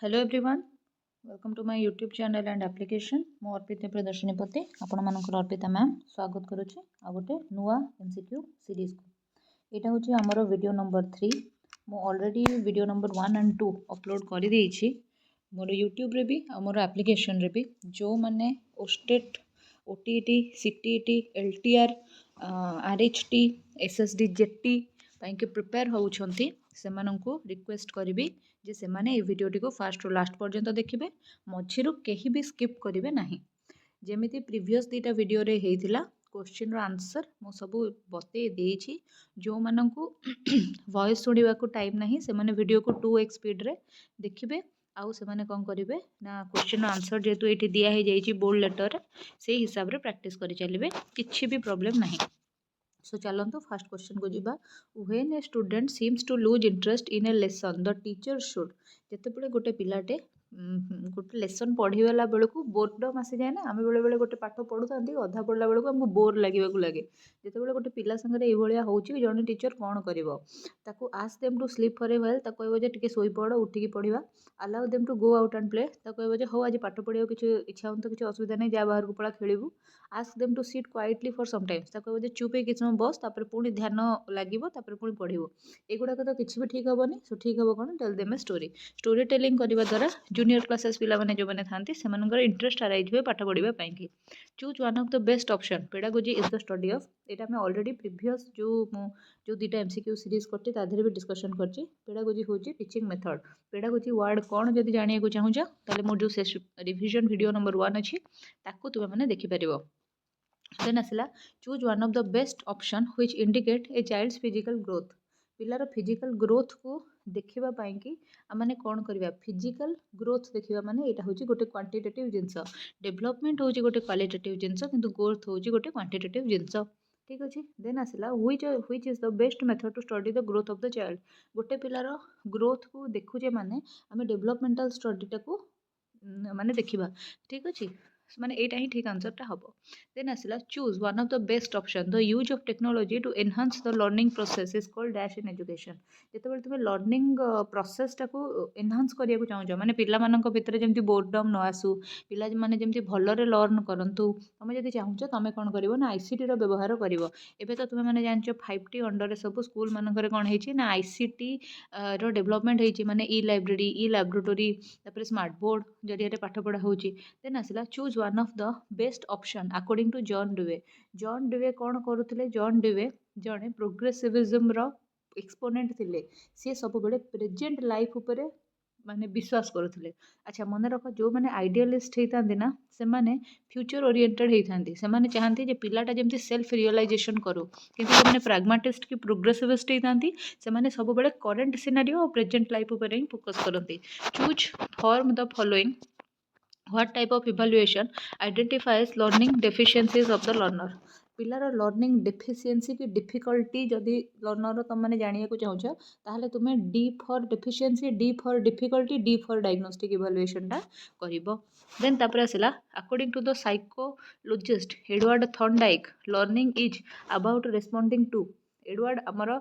Hello everyone, welcome to my YouTube channel and application. ମୁଁ अर्पिता प्रदर्शनी पति आपण मानकर अर्पिता मैम स्वागत करुच्ची आ गोटे नुआ MCQ सीरीज को। यहाँ हूँ आमर वीडियो नंबर 3। मु already video number 1 and 2 upload कर देइछि मोर यूट्यूब रे भी आ मोर एप्लिकेशन रे भी। जो माने ओस्टेट OTET CTET LTR RHT SSD JT पाइके प्रिपेयर होउछंती सेमानंकु रिक्वेस्ट करिवि जे सेमाने ए वीडियोटी को फास्ट रु लास्ट पर्यंत देखिबे, मझिरु केही भी स्किप करिवे नाही। जेमिति प्रीवियस दीटा वीडियो रे हेइथिला क्वेश्चन रो आंसर मो सबु बते देइछि। जो मानंकु वॉइस सुनिबा को टाइम नाही सेमाने वीडियो को 2x स्पीड रे देखिबे। आउ सेमाने कोन करिवे ना क्वेश्चन रो आंसर जेतु एठी दिया हे जाइछि बोल्ड लेटर रे सेही हिसाब रे प्रैक्टिस करि चलिबे, किछि भी प्रॉब्लम नाही। सो चलंतु फर्स्ट क्वेश्चन को जीवा। When a student seems to lose interest in a lesson the teacher should. जेतेबेले गोटे पिलाटे गोटे लेसन पढ़ीगला बेलू बोर्डम आसी जाए ना। आम बेले बेले गोटे पाठ पढ़ुता अधा पढ़ला बेलू आमको बोर लगे जिते गोटे पिला संगे ये हूँ जड़े टीचर कौन कर ask them to sleep for a while कहबो जे टिके सोई पड़ उठिकी पढ़ा। Allow them to go out and play कहबो जे हो आज पाठ पढ़ा किसी इच्छा हो तो किसी असुविधा नहीं जा बाहर को पड़ा खेलू। Ask them to sit quietly for some times कहबो जे चुप किसी समय बस तापर पुणी ध्यान लगे पुणी पढ़ो। एगुड़ाक तो किसी भी ठीक हेनी। सो ठीक हे कौन tell them a story telling करने द्वारा जूनियर क्लासेस पिला माने जो माने थांती सेमानकर इंटरेस्ट अराइज हुए पाठ पढ़ा पाई। Choose one of the best option pedagogy is the study of. यहाँ आम ऑलरेडी प्रीवियस जो दुटा MCQ सीरीज करते तादेह भी डिस्कशन करछि। पेडागोजी हूँ टीचिंग मेथड। पेडागोजी वर्ड कौन जब जाना चाहूँ ताले मोर जो रिविजन वीडियो नंबर 1 अच्छी ताकू तुम मैंने देखिपर। देन आसला choose one of the best option which indicate a child's physical growth. पिलार फिजिकल ग्रोथ को देखा कि आमने कौन करवा फिजिकल ग्रोथ देखा माने यहाँ हूँ गोटे क्वांटिटेटिव जिनस। डेवलपमेंट हूँ गोटे क्वालिटेटिव जिनस किंतु ग्रोथ हूँ गोटे क्वांटिटेटिव जिनस। ठीक अच्छे। देन आसला which is the best method to study the growth of the child. गोटे पिलार ग्रोथ को देखुचे माने आम डेवलपमेंटल स्टडीटा को माने देखा। ठीक अच्छे माने एटा ही ठीक आंसरटा हम। देन आसला choose one of the best option the use of technology to enhance the learning process is called dash in education. जितेबाला तुम लर्निंग प्रोसेसटा को एनहांस करने को चाहूँ माने पिला मानक भितर जमी बोर्डम न आसू पिला माने जमी भलरे लर्न करूँ तुम जब चाहूँ तुम कौन कर ICT रो व्यवहार कर। एबे तो तुम मैंने जान 5T अंडर सब स्कूल मानक कौन है ना ICT रो डेवलपमेंट होती माने e library e laboratory smart board जरिए पाठ पढ़ा हो। देन आसला choose one of the best option according to John Dewey. John Dewey कौन करुले जॉन डुवे जड़े प्रोग्रेसिविज्म रो एक्सपोनेंट थिले। सी सब बेले प्रेजेंट लाइफ उपरे माने विश्वास करुले। अच्छा मन रख जो मैंने आइडियलिस्ट होता ना से माने फ्यूचर ओरिएंटेड होती से माने चाहती पिलाटा जमी सेल्फ रियलाइजेशन करू। किंतु जो मैंने प्राग्माटिस्ट की प्रोग्रेसिविस्ट होती से माने सब बेले करेंट सिनारियो और प्रेजेंट लाइफ उपर ही फोकस करती। Choose form the following. What type of evaluation identifies learning deficiencies of the learner। पिलार लर्निंग डेफिशिएंसी की डिफिकल्टी जदि लर्नर तुम मैंने जाना चाहूँ ताहले तुम्हें D for deficiency D for difficulty D for diagnostic इवैल्यूएशनटा करिवो। देन तापर आसला according to the psychologist Edward Thorndike learning is about responding to. Edward आमर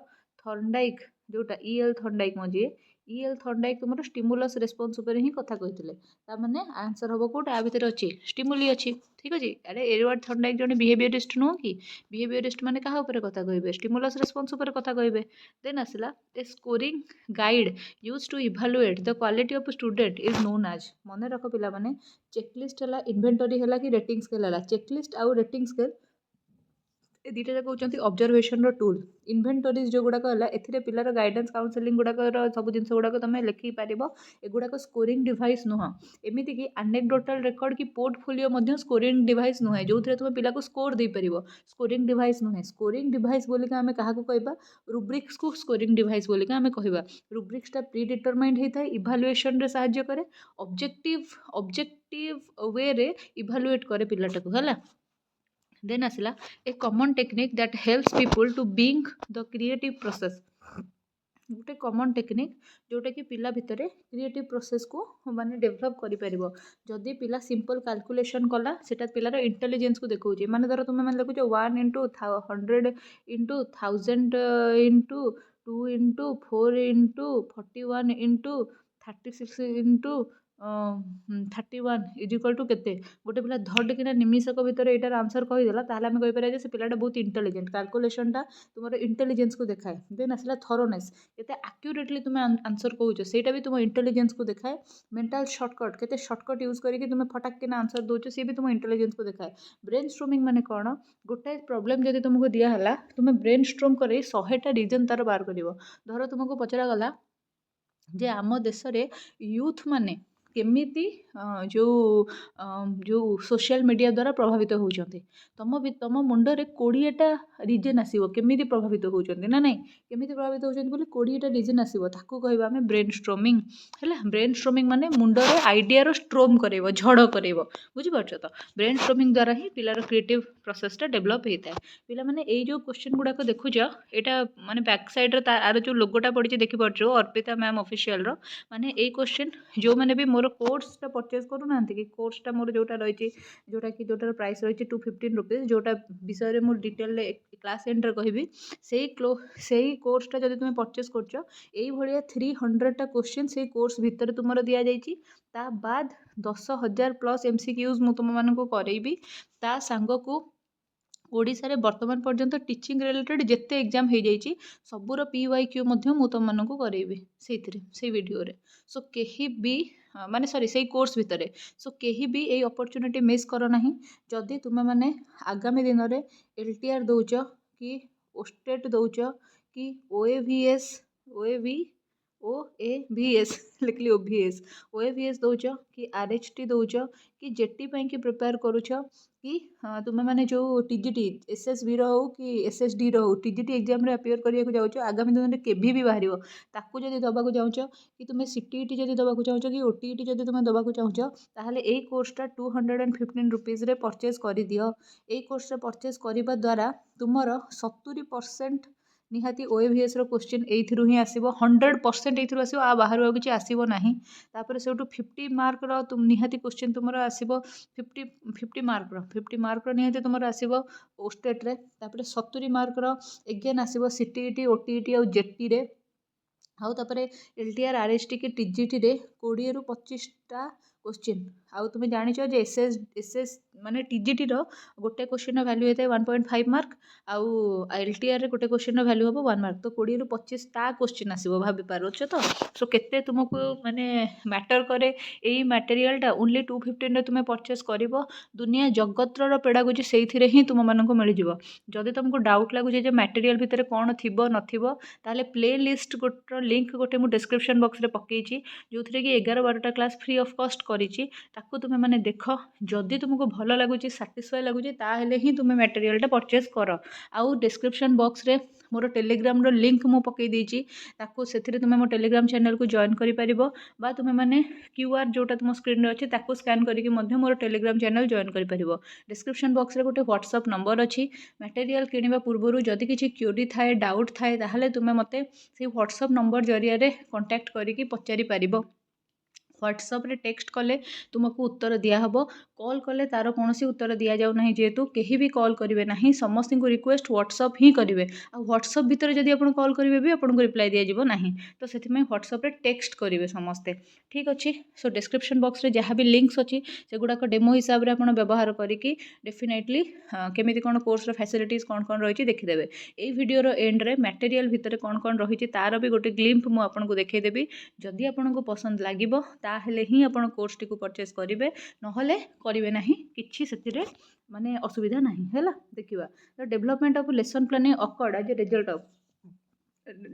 थॉर्नडाइक जोटा EL थॉर्नडाइक मजे EL थॉर्नडाइक तुम स्टिमुलस रेस्पॉन्स उपर ही कथा कहते माने आंसर हम कौट आ भितर अच्छी स्टिमुली अच्छी। ठीक अच्छे। अरे एडवर्ड थॉर्नडाइक जड़े बिहेवियरिस्ट नुह कि बिहेवियरिस्ट माने क्या उपर कथा कहे स्टिमुलस रेस्पॉन्स उपर कथा कहे। देन आसला a scoring guide use to evaluate the quality of student is known as. मन रख पिला माने चेकलिस्ट है इन्वेंटरी है कि रेटिंग स्केल है। चेकलिस्ट आउ रेटिंग स्केल ए दुटा जाक होती ऑब्जर्वेशन टूल। इन्वेंटरीज जो गुड़ाक है पिलार गाइडेंस काउंसलिंग गुड़ाक सब जिन गुड़ाक तुम लिखिपार एगुड़ाक स्कोरिंग डिवाइस नुह। एमती कि एनेक्डोटल रेकर्ड कि पोर्टफोलियो स्कोरिंग डिवाइस नुहे जो तुम पिला को स्कोर दे पार। स्कोरिंग डिवाइस नुहे। स्कोरिंग डिवाइस बोलिक आम क्या कहवा रुब्रिक्स को स्कोरिंग डिवाइस बोलिक आम कहवा। रुब्रिक्सटा प्री डिटरमाइंड होता है इभालुएशन रे सहाय्य करे ऑब्जेक्टिव वे रे इभालुएट करे पिलाटा को है। देन आसला a common technique that helps people to being the creative process. गोटे कॉमन टेक्निक जोटा कि पिला भितर क्रिएटिव प्रोसेस को माने डेभलप करि जदि पिला सिंपल कैलकुलेशन कला सेटा पिलार इंटेलिजेंस को देखौछि। माने धर तुम माने देखुछ 1 into 100 into 1000 into 2 into 4 into 41 into 36 into 31 is equal to केते गोटे पिला धड़किना निमिषक भितर एटार आंसर कहीदेला ताहले आमे कहीपर से पिलाटा बहुत इंटेलिजेंट कैलकुलेशनटा तुम इंटेलिजेंस को देखाए देन आसला थरोनेस केते एक्यूरेटली तुम आंसर कहूच सेटा भी तुम इंटेलिजेंस को देखाए मेंटल शॉर्टकट केते शॉर्टकट यूज करके तुम फटाक किना आंसर दोच सी भी तुम इंटेलिजेंस को देखाए ब्रेन स्ट्रोमिंग माने कौन गोटे प्रॉब्लम जदि तुमको दिहला तुम ब्रेन स्ट्रोम कर 100टा रीजन तार बाहर कर धर तुमको पचरा गला जे आम देश रे यूथ माने केमिति जो जो सोशल मीडिया द्वारा प्रभावित होउछन्ते तम मुंडरे 20टा रीजन आसीबो केमिति प्रभावित होउछन्ते ना नहीं केमिति प्रभावित होउछन्ते बोले 20टा रीजन आसीबो ताकू कहबा हमें ब्रेन स्ट्रोमिंग हैला ब्रेन स्ट्रोमिंग माने मुंडरे आइडिया रो स्ट्रोम करेबो झड़ करेबो बुझि परछ तो ब्रेन स्ट्रोमिंग द्वारा ही पिलार क्रिएटिव प्रोसेस टा डेवलप हेता पिला माने एई जो क्वेश्चन गुडा को देखुछ एटा माने बैक साइड रे आरो जो लोगोटा पडिछ देखि परछ अर्पिता मैम ऑफिशियल रो माने एई क्वेश्चन जो माने भी मोर कोर्सटा परचेज करूना कि कोर्सटा मोर जोटा रही जोटा कि जोटार प्राइस रही 215 रुपीज जोटा विषय में डिटेल क्लास एंड कहबी से कोर्सटा जब तुम परचेज कर 300टा क्वेश्चन से कोर्स भितर तुम दि जाइए ता बाद 10,000 प्लस MCQs मु तुम मानक करेबी ता सांग को ओडिशा रे वर्तमान पर्यंत टीचिंग रिलेटेड जिते एग्जाम हो जाइए सबूर PYQ मु तुम मानक करेबी से वीडियो रे सो कहीं भी माने सॉरी से कोर्स भितर सो कहीं भी ये अपॉर्चुनिटी मिस करो ना जदि तुम मैंने आगामी दिन में LTR दौच कि ओस्टेट दौच कि OAVS लिखली OVS दौच कि RHT दौच कि जेटी कि प्रिपेयर करुछ कि तुम मैंने जो TGT SSB रो कि SSD रो TGT एग्जाम रे अपियर करिया जाऊँ आगामी दिन में केभी भी बाहर ताकू जदि दबाक चाहूँ कि तुम CTET जदि दबाक चाहूँ कि OTET जदि तुम दबाक चाहूँ ताहले एई कोर्सटा 215 रुपीज रे परचेज कर दियो एई कोर्स रे परचेज करबा द्वारा तुमर 70% निहाती OAVS रो क्वेश्चन एइथिरु ही आसीबो 100% एइथिरु आसीबो आ बाहर आ किछि आसीबो नाही तापर सेउटु 50 मार्क रो तुम निहाती क्वेश्चन तुमर आसीबो 50 मार्क रो निहाती तुमर आसीबो ओस्टेट रे तापर 70 मार्क रो एगेन आसीबो CTET OTET और जेटी रे आउ तापर LTR RHT कि TGT रे 20 रु 25टा क्वेश्चन आउ तुम जानिछ जे एसएस माने TGT रो गोटे क्वेश्चन रो वैल्यू हेते 1.5 मार्क आउ LTR रे गोटे क्वेश्चन रो वैल्यू हबो 1 मार्क तो 20 रु 25 टा क्वेश्चन आसीबो भाबी पारोछ तो सो केते तुमको माने मैटर करे एई मटेरियलटा ओनली 215 रे तुमे परचेस करिवो दुनिया जगतर रो पेडागोजी सेइथिरे ही तुम मानको मिल जिवो जदि तुमको डाउट लागु जे मटेरियल भितर कोन थिबो नथिबो ताले प्ले लिस्ट गोटर लिंक गोटे मु डिस्क्रिप्शन बॉक्स रे पकेइची जोथरे कि 11-12टा क्लास फ्री ऑफ कॉस्ट करिची ताकू तुमे माने देख जदि तुमको भल लगुची सैटिस्फाई लगुची ताहेले ही तुमे मटेरियलटा परचेस कर आउ डिस्क्रिप्शन बॉक्स रे मोर टेलीग्राम रो लिंक मु पकई देइची ताकू सेथिरे तुमे मो टेलीग्राम चैनल को जॉइन करि परिबो बा तुमे माने QR जोटा तुम स्क्रीन रे अछि ताकू स्कैन करिके मध्ये मोर टेलीग्राम चैनल जॉइन करि परिबो डिस्क्रिप्शन बॉक्स रे गोटे WhatsApp नंबर अछि मटेरियल किनिबा पूर्वरु जदि किछि क्वेरी थाए डाउट थाए ताहले तुमे मते से WhatsApp नंबर जरिया रे कांटेक्ट करिके पचारि परिबो WhatsApp रे टेक्स्ट कले तुमको उत्तर दिया हबो कॉल कले तार कोनोसी उत्तर दिया जाउ नाही जेतु केही भी कॉल करिवे नाही समस्त को रिक्वेस्ट WhatsApp ही करिवे आ WhatsApp भीतर जदि आपण कॉल करिवे भी आपण को रिप्लाई दिया जिवो नाही तो सेति में WhatsApp रे टेक्स्ट करिवे समस्ते ठीक अछि सो डिस्क्रिप्शन बॉक्स रे जहाँ भी लिंक्स अछि सेगुडा को डेमो हिसाब रे आपण व्यवहार करिकि डेफिनेटली केमिति कोन कोर्स रो फैसिलिटीज कोन कोन रहिछि देखि देबे एई वीडियो रो एंड रे मटेरियल भीतर कोन कोन रहिछि तार भी गोटे ग्लिम्प मु आपण को देखै देबी जदि आपण को पसंद लागिबो ताहेले ही आपण कोर्स टी को परचेस करिवे नहले करिवे नाही किछि सेतिरे माने असुविधा नाही हैला देखिबा the development of lesson plan accord as result of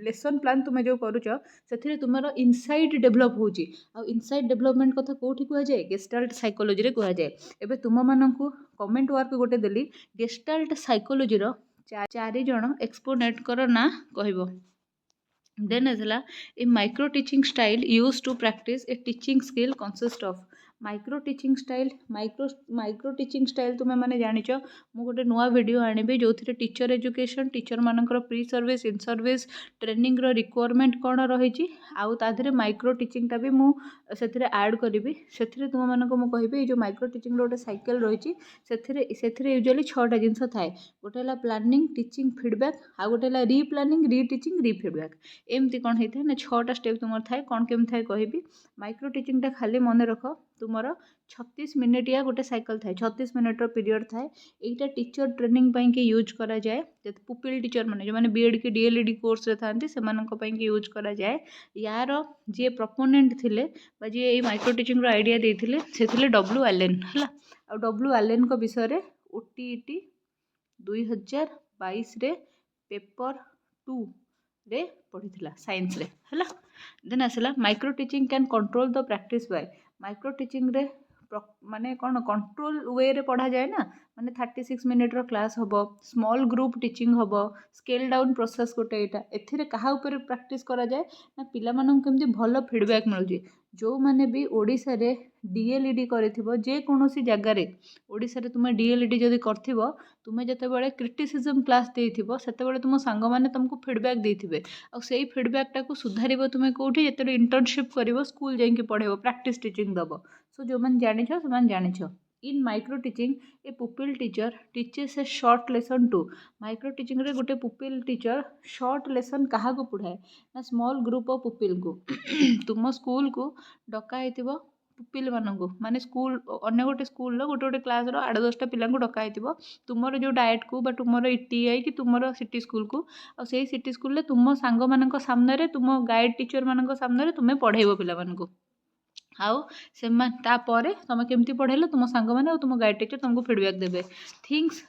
lesson plan तुम जो करूच से तुम इनसाइट डेभलप होची आ इनसाइट डेभलपमेंट कथा कौटी कह जाए गेस्टाल्ट साइकोलॉजी रे कह जाए एबे तुम मानकु कमेंट वर्क गोटे देली गेस्टाल्ट साइकोलॉजी रो 4 जण एक्सपोनेंट कर ना कहबो देन एजला a micro teaching style used to practice a teaching skill consist of micro teaching style micro teaching style तुम मैंने जानिच मु गोटे नुआ वीडियो आनिबि जो टीचर एजुकेशन टीचर मानकर pre service in service training रो रिक्वायरमेंट कौन रही आउ ताधरे माइक्रो टीचिंगटा भी मुझे ऐड करी से तुम मानक मुझे जो माइक्रो टीचिंग गोटे साइकेल रही से यूजुअली 6टा जिनस थाए गोटे है प्लानिंग टीचिंग फीडबैक आउ गोटे है री प्लानिंग री टीचिंग री फीडबैक एमती कौन होता है ना 6टा स्टेप तुम थाए कौन केम थाए कहि माइक्रो टीचिंगटा खाली मन रख तुमर 36 मिनिटिया गोटे साइकेल थाए 36 मिनिट्र पीरियड थाए यहीटा टीचर ट्रेनिंग के यूज करा जाए पुपिल टीचर मैंने जो मैंने बीएड की डीएलईडी कोर्स रे थांती से यूज करा जाए यार जी प्रपोनेंट थिले जी ये माइक्रो टीचिंग आइडिया देते से डब्ल्यू एलेन है आ डब्ल्यू एलेन को विषय ओटीईटी 2022 रे पेपर 2 रे पढ़ी साइंस रे है देन आसला micro teaching can control the practice by micro teaching रे माने कौन कंट्रोल वे रे पढ़ा जाए ना माने 36 मिनिट्र क्लास हम स्मॉल ग्रुप टीचिंग हम स्केल डाउन प्रोसेस गोटे यहाँ एथिरे कहा ऊपर प्रैक्टिस करा जाए ना पिला मानन केमती भल फीडबैक मिलुची जो माने भी ओडिशा रे डीएलईडी करिथिबो जे कोनोसी जगह रे ओडिशा रे तुमे डीएलईडी जदि करथिबो तुमे जतेबेले क्रिटिसिज्म क्लास देइथिबो सेतेबेले तुम सांग माने तुमको फीडबैक देइथिबे आ सेई फीडबैक टाकू सुधारिबो तुमे कोठी जतेबेले इंटर्नशिप करिवो स्कूल जाइके पढ़ेबो प्रैक्टिस टीचिंग दबो सो जो मैंने जानिछ से जानिछ in micro teaching a pupil teacher teaches a short lesson to micro teaching रे गोटे पुपिल टीचर शॉर्ट लेसन क्या पढ़ाए ना स्मॉल ग्रुप ऑफ पुपिल को तुम स्कूल को डकाई पुपिल मानू माने स्कूल अन्य गोटे स्कूल गोटे गोटे क्लास 8-10टा पिला डकाई तुमर जो डाएट को बा तुमर ईटीआई कि तुमर सिटी स्कूल को आ से सिटी स्कूल तुम सांग मान सामने तुम गाइड टीचर मान सामने तुम्हें पढ़ेब पिला आउ से तुम केमती पढ़ेल तुम सांग मैंने तुम गाइड टीचर तुमको फीडबैक देवे things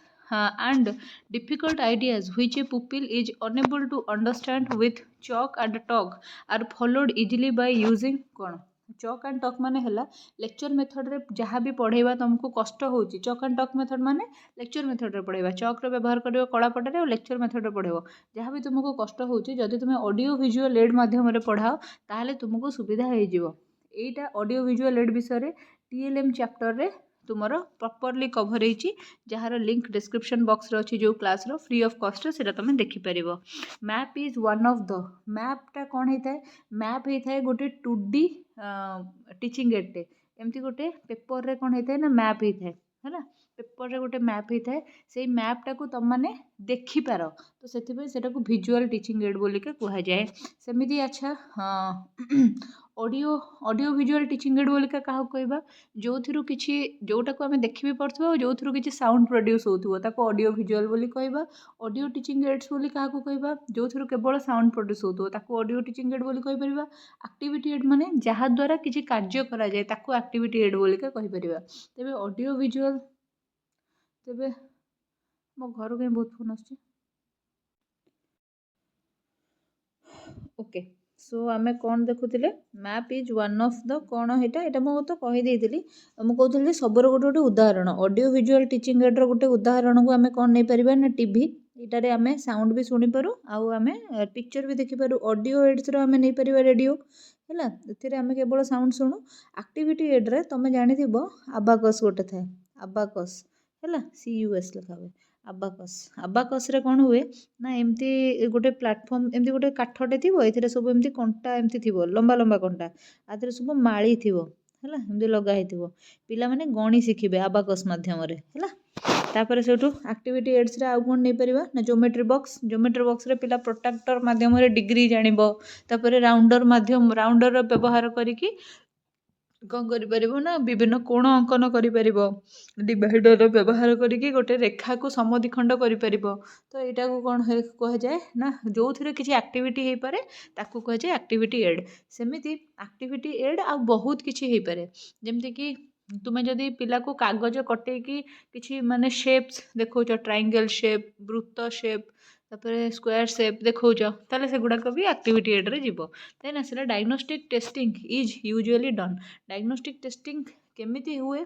and difficult ideas which a pupil is unable to understand with chalk and talk are followed easily by using कौन चॉक एंड टॉक माने हला लेक्चर मेथड रे जहाँ भी पढ़ेबा तुमको कष्ट होची चॉक एंड टॉक मेथड माने लेक्चर मेथड रे पढ़ेबा चॉक रे व्यवहार करियो कलापटारे और लेक्चर मेथड रे पढ़ेबो जहाँ भी तुमको कष्ट होची जदि तुम ऑडियो विजुअल एड माध्यम रे पढ़ाओ ताहले तुमको सुविधा हो जिवो एटा ऑडियो विजुअल एड विषय टीएलएम चैप्टर रे तुमर प्रॉपर्ली कवर होती जार लिंक डिस्क्रिप्शन बॉक्स रे अच्छी जो क्लास रो फ्री ऑफ कॉस्ट से तुम देखिपर map is one of the मैपटा कौन होता है मैप होता है गोटे 2D टीचिंग एडटे एमती गोटे पेपर रे कौन होता है ना मैप होता है ना पेपर रे गोटे मैप होता है से मैपटा को तुम मैंने देखिपार तो से विजुअल टीचिंग एड बोलिके कह जाए सेमती अच्छा ऑडियो विजुअल टीचिंग एड बोलिका क्या कहबा जो थी किसी जोटा को आम देखी भी पड़ो जो थी किसी साउंड प्रोड्यूस होता ऑडियो विजुअल बोली कहबा ऑडियो टीचिंग एड्स बोली क्या कहबा जो थी केवल साउंड प्रोड्यूस होता ऑडियो टीचिंग एड बोली कहि परिबा एक्टिविटी एड माने जहाँ द्वारा किसी कार्य करा जाए ताको एक्टिविटी एड बोलिका कहि परिबा तेबे ऑडियो विजुअल तेबे मो घर कहीं बहुत फोन आछी ओके सो आमे कौन देखुले map is one of the कौन यहाँ मुझे तो कहीदे मुझे कहती सबुर गोटे गोटे उदाहरण ऑडियो विजुअल टीचिंग एड्र गोटे उदाहरण को आम कौन नहीं पार ना टीवी यार आम साउंड भी शुणी पारू आम पिक्चर भी देखिपारू ऑडियो एड्स आम नहीं पार रेडियो है आम केवल साउंड शुणु एक्टिविटी एड्रे तुम जानी आबाकस गोटे थाए आबाकस है CUS लिखा हुए आबाकस रे कौन हुए ना एमती गोटे प्लाटफर्म एमती गोटे काठटे थी ये सब एमती कंटा एमती थी लंबा लंबा कंटा आधे सब माड़ी थी है एमती लगाई पिला माने गणी शिखिबे आबाकस माध्यम है तापर से एक्टिविटी एड्स रे आउ कौन नहीं पारिबा ना ज्योमेट्री बॉक्स रे पिला प्रोट्रैक्टर माध्यम रे डिग्री जानिबो तापर राउंडर माध्यम राउंडर व्यवहार करिकी कौन कर ना विभिन्न कोण अंकन कर डिवाइडर व्यवहार करके गोटे रेखा को समद्विखंड कर तो यहाँ को कौन कह जाए ना जो थी किसी एक्टिविटी हो पारे ताकू कह जाए एक्टिविटी एड सेमिति एक्टिविटी एड आ बहुत किसी हो पारे जमती कि तुम्हें जदि पिला को कागज कटेकी किसी माने शेप्स देखो ट्रायंगल शेप वृत्त शेप तापर स्क्वायर शेप देखो ताले से गुड़ाक भी एक्टिविटी एड रे जीवो देन आसला diagnostic testing is usually done diagnostic testing केमिति हुए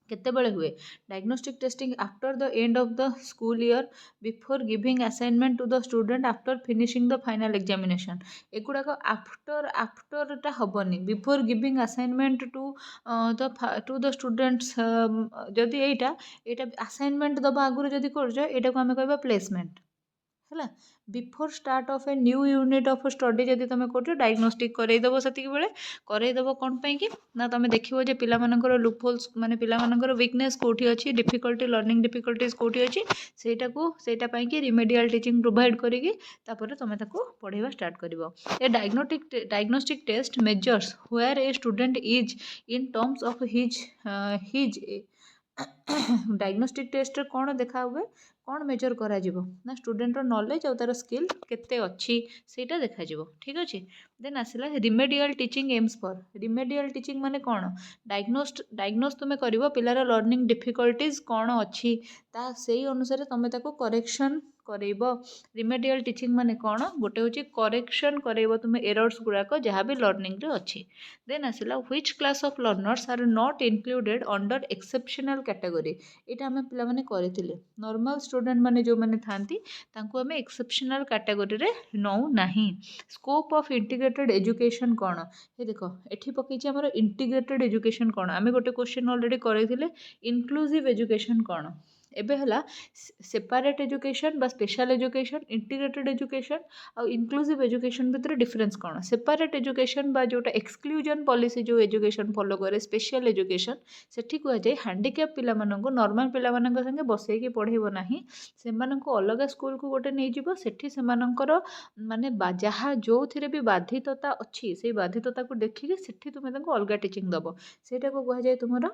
केतेबेले हुए diagnostic testing after the end of the school year before giving assignment to the student after finishing the final examination एगुड़ाक आफ्टरटा हेनी before giving assignment to the students जदि यहाँ assignment दबा आगुरी जदि कर आम कह प्लेसमेंट है before start of a new unit of study जब तुम कर डायग्नोस्टिक करदेव से करदेव कौन पाई ना तुम देखो जे पिलामानकर लूपहोल्स माने पिलामानकर वीकनेस कौटी अच्छी डिफिकल्टी लर्निंग डिफिकल्टीज कौटी अच्छी सेटापाई रिमेडियल टीचिंग प्रोवाइड करी तुम पढ़ाइबा स्टार्ट कर diagnostic test measures where a student is in terms of his diagnostic test कौन देखा हुए कौन मेजर करा ना स्टूडेंट नॉलेज और तार स्किल केते अच्छी सेटा देखा ठीक अच्छे देन आसला remedial teaching AIIMS for remedial teaching माने कौन डायग्नोस तुम कर पिलार लर्निंग डिफिकल्टीज कौन अच्छी ता से अनुसार तुम करेक्शन करेब रिमेडियल टीचिंग माने कौन गोटे हूँ करेक्शन करेब तुम एरर्स गुड़ाक जहाँ भी लर्निंग रे अच्छी देन आसला which class of learners are not included under exceptional category यहाँ आम पे करते नॉर्मल स्टूडेंट माने जो माने थांती तांको आम एक्सेप्शनल कैटेगरी रे नौ नाही स्कोप ऑफ इंटीग्रेटेड एजुकेशन कौन ये देख एठी पकईछि हमर इंटीग्रेटेड एजुकेशन कौन आम गोटे क्वेश्चन ऑलरेडी करथिले इंक्लूसिव एजुकेशन कौन एबे हला सेपरेट एजुकेशन बा स्पेशल एजुकेशन इंटीग्रेटेड एजुकेशन आ इंक्लूसिव एजुकेशन भितर डिफरेंस कौन सेपरेट एजुकेशन बा जोटा एक्सक्लूजन पॉलिसी जो एजुकेशन फॉलो करे स्पेशल एजुकेशन सेठी कह जाए हैंडिकैप पिला माननको नॉर्मल पिला माननक संगे बसैकी पढ़ेइबो नाही सेमाननको अलग स्कूल को गोटे नहीं जीवो सेठी सेमानकर माने जहाँ जो थिरे भी बाधितता अच्छी से बाधितता को देखिए सेठी तुम तांको अलग टीचिंग दबो सेटा को कह जाए तुमरा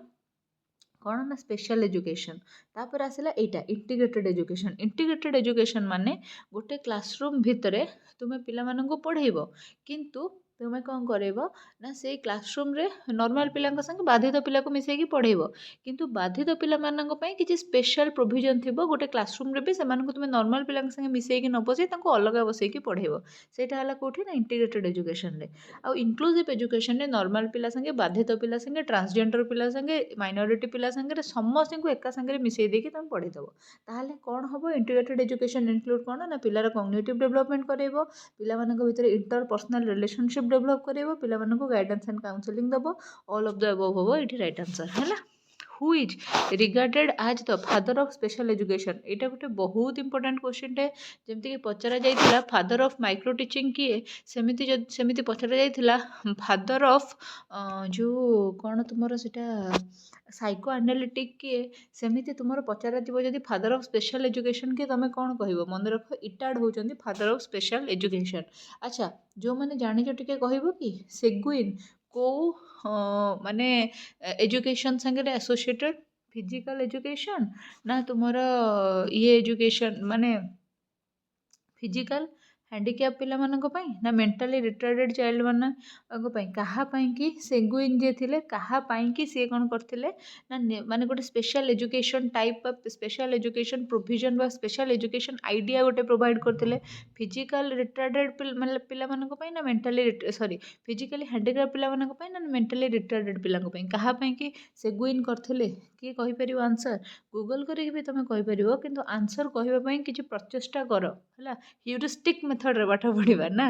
कौन ना स्पेशल एजुकेशन तापर आसला एटा इंटीग्रेटेड एजुकेशन माने गोटे क्लासरूम भितर तुम पिलामानंको पढ़ेइबो किंतु तुम्हें कौन करेब ना से क्लासरूम रे नॉर्मल पिला संगे बाधित पिला को मिसेकी पढ़ेइब किंतु बाधित पिला माननक पई किछि स्पेशल प्रोविजन थिबो गोटे क्लासरूम रे भी सेमाननको तुम नॉर्मल पिला संगे मिसेकी न बसई तांको अलग बसैकी पढ़ेइब सेटा हला कोठी ना इंटीग्रेटेड एजुकेशन रे आ इंक्लूसिव एजुकेशन रे नॉर्मल पिला संगे बाधित पिला संगे ट्रांसजेंडर पिला संगे माइनॉरिटी पिला संगे समस्त को एका संगे मिसई देकी तुम पढ़ेइदब ताहले कौन हबो इंटीग्रेटेड एजुकेशन इंक्लूड कौन ना पिलार कॉग्निटिव डेवलपमेंट करेइबो पिला माननक भितर इंटरपर्सनल रिलेशनशिप डेवलप करेइबो पिला माननको गाइडेंस एंड काउंसलिंग दबो ऑल ऑफ द अबव हबो इठी राइट आंसर हैला who is regarded as the father of special education यहाँ गोटे बहुत इंपोर्टेंट क्वेश्चन टे जमती कि पचरा जाइथिला फादर ऑफ माइक्रो टीचिंग किए सेमिति पचरा जाइथिला फादर ऑफ जो कौन तुमर सेटा साइको एनालिटिक किए सेमिति तुमर पचरा जीव जदि फादर ऑफ स्पेशल एजुकेशन किए तुम कौन कहब मन रख इटाड होचंदी फादर ऑफ स्पेशल एजुकेशन अच्छा जो मैंने जानिछ टिके कहब कि सेगुइन को माने एजुकेशन संगे एसोसिएटेड फिजिकल एजुकेशन ना तुमर ये एजुकेशन माने फिजिकल हैंडिकैप पिला मानक पई ना मेंटली रिटार्डेड चाइल्ड मानक पई कहा पई कि सेगुइन जे थिले कहा पई कि से कोन करथिले ना माने गोटे special education type of special education provision बा स्पेशल एजुकेशन आइडिया गोटे प्रोवाइड करथिले फिजिकल रिटार्डेड पिला मानक पई ना मेंटली सॉरी फिजिकली हैंडिकैप पिला मानक पई ना मेंटली रिटार्डेड पिला पई कहा पई कि सेगुइन करथिले किए कहि परिबो आंसर गूगल करिक भी तुम कहि परिबो किंतु आंसर कहबा पई किछि प्रचेष्टा करो हला ह्यूरिस्टिक मेथड रे पाठ पढ़िबा ना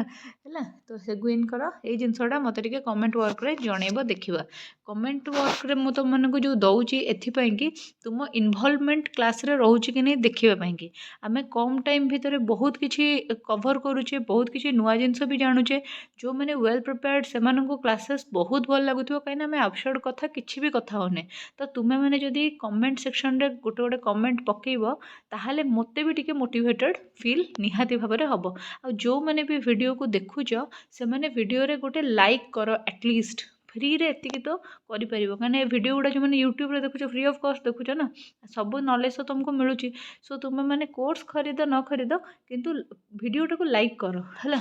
है तो सेगुइन कर ये जिनसटा मत टे कमेंट वर्क रे जनइब देखा कमेंट वर्क रे मु तुम मानक जो दौची एथिपाई कि तुम इनवॉल्वमेंट क्लास रे रहउची कि नहीं देखिबा कि आमे कम टाइम भितर बहुत किछि कवर करूचे बहुत किछि नुआ जिनस भी जानुचे जो मैंने वेल प्रिपेयर्ड से क्लासेस बहुत भल लगुथिबो कहीं आमे आब्सर्ड कथा किछि भी कथा होने तो तुम्हें मैंने जदि कमेंट सेक्शन रे गोटे गोटे कमेंट पकेइबो ताहले मते भी टिके मोटिवेटेड फील निहाती भाबरे हबो आ जो मैंने भी वीडियो को देखुच से मैंने वीडियो रे गोटे लाइक करो एटलिस्ट फ्री रे एतिकी तो करि परिबो कने वीडियो गुडा जो मैंने यूट्यूब रे देखुच फ्री ऑफ कॉस्ट देखुच ना सब नॉलेज तो तुमको मिलुची सो तुम मैंने कोर्स खरीद न खरीद किंतु वीडियोटा को लाइक करो हला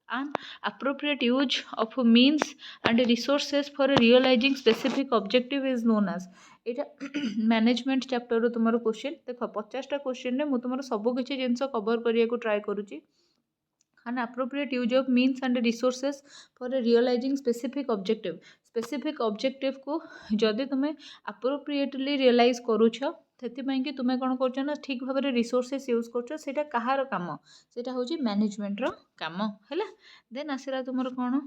an appropriate use of means and resources for realizing specific objective is known as Etah management chapter तुम क्वेश्चन देख 50टा क्वेश्चन रे मु तुम सब किसी जिनस कवर करिया को ट्राई करूची an appropriate use of means and resources for realizing specific objective को जदि तुम्हें appropriately realize करूछ ସେଥିପାଇଁ କି ତୁମେ କ'ଣ କରୁଛ ନା ଠିକ୍ ଭାବରେ ରିସୋର୍ସେସ୍ ୟୁଜ୍ କରୁଛ ସେଇଟା କାହାର କାମ ସେଇଟା ହେଉଛି ମ୍ୟାନେଜମେଣ୍ଟର କାମ ହେଲା ଦେନ୍ ଆସିଲା ତୁମର କ'ଣ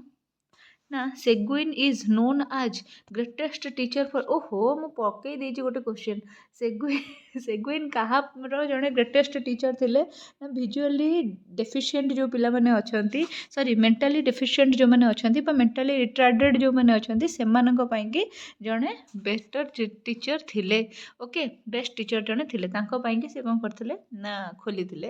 ନା Seguin is known as greatest teacher for ଓହୋ ମୁଁ ପକେଇ ଦେଇଛି ଗୋଟେ କ୍ୱେଶ୍ଚନ୍ ସେଗୁଇନ୍ କାହାର ଜଣେ ଗ୍ରେଟେଷ୍ଟ ଟିଚର ଥିଲେ ନା ଭିଜୁଆଲି ଡେଫିସିଏଣ୍ଟ ଯେଉଁ ପିଲାମାନେ ଅଛନ୍ତି ସରି ମେଣ୍ଟାଲି ଡେଫିସିଏଣ୍ଟ ଯେଉଁମାନେ ଅଛନ୍ତି ବା ମେଣ୍ଟାଲି ରିଟାର୍ଡେଡ଼ ଯେଉଁମାନେ ଅଛନ୍ତି ସେମାନଙ୍କ ପାଇଁକି ଜଣେ ବେଟର ଟିଚର ଥିଲେ ଓକେ ବେଷ୍ଟ ଟିଚର ଜଣେ ଥିଲେ ତାଙ୍କ ପାଇଁକି ସେ କ'ଣ କରିଥିଲେ ନା ଖୋଲିଥିଲେ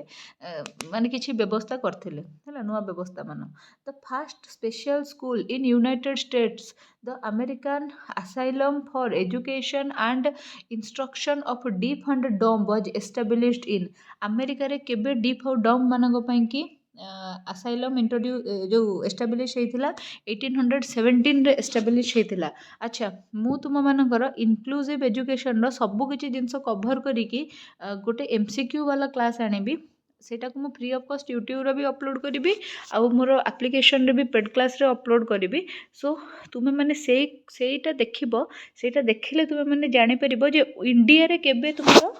ମାନେ କିଛି ବ୍ୟବସ୍ଥା କରିଥିଲେ ହେଲା ନୂଆ ବ୍ୟବସ୍ଥା ମାନ the first special school in United States, the American Asylum for Education and Instruction of Deaf and Dumb was established in America रे केबे deaf और dumb मानक ପାଇଁ कि asylum जो एस्टाब्लिश होइथिला 1817 रे एस्टाब्लिश होइथिला अच्छा मु तुम मानकर इनक्लूसिव एजुकेशन रो सब किछि जिंस कवर करिकि गोटे एमसीक्यू वाला क्लास आनिबी सेटा को मु फ्री ऑफ कॉस्ट यूट्यूब रे भी अपलोड करिबी आउ मोर एप्लिकेशन रे भी पेड क्लास रे अपलोड करिबी सो तुमे माने सेईटा देखिबो सेटा देखिले तुमे माने जानि परिबो जे इंडिया रे केबे तुमरो